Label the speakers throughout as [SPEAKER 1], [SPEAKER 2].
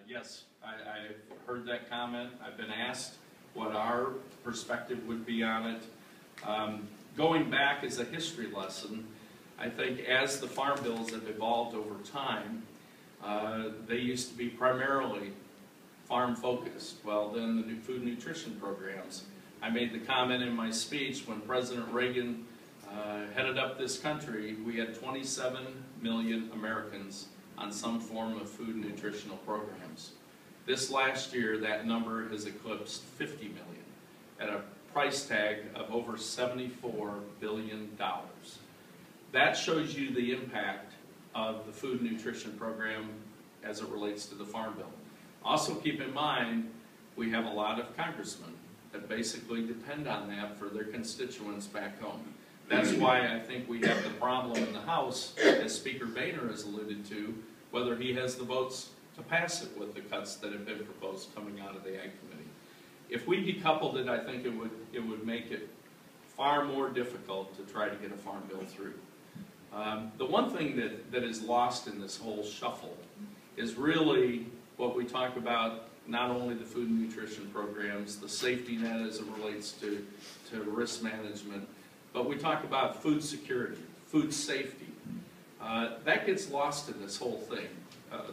[SPEAKER 1] Yes, I've heard that comment. I've been asked what our perspective would be on it. Going back as a history lesson, I think as the farm bills have evolved over time, they used to be primarily farm focused. Well, then the new food nutrition programs. I made the comment in my speech when President Reagan headed up this country, we had 27 million Americans on some form of food and nutritional programs. This last year, that number has eclipsed 50 million at a price tag of over $74 billion. That shows you the impact of the food and nutrition program as it relates to the Farm Bill. Also keep in mind, we have a lot of congressmen that basically depend on that for their constituents back home. That's why I think we have the problem in the House, as Speaker Boehner has alluded to, whether he has the votes to pass it with the cuts that have been proposed coming out of the Ag Committee. If we decoupled it, I think it would make it far more difficult to try to get a farm bill through. The one thing that is lost in this whole shuffle is really what we talk about, not only the food and nutrition programs, the safety net as it relates to risk management, but we talk about food security, food safety. That gets lost in this whole thing,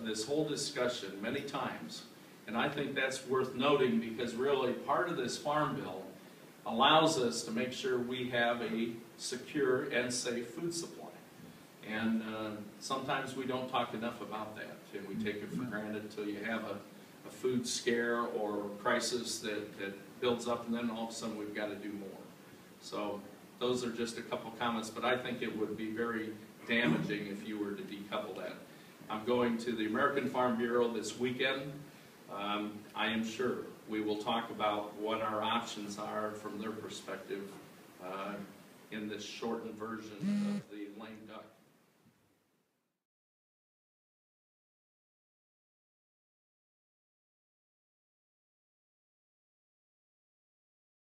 [SPEAKER 1] this whole discussion many times. And I think that's worth noting because really part of this farm bill allows us to make sure we have a secure and safe food supply. And sometimes we don't talk enough about that, and we take it for granted until you have a food scare or crisis that builds up, and then all of a sudden we've got to do more. So those are just a couple comments, but I think it would be very damaging if you were to decouple that. I'm going to the American Farm Bureau this weekend. I am sure we will talk about what our options are from their perspective in this shortened version of the lame duck.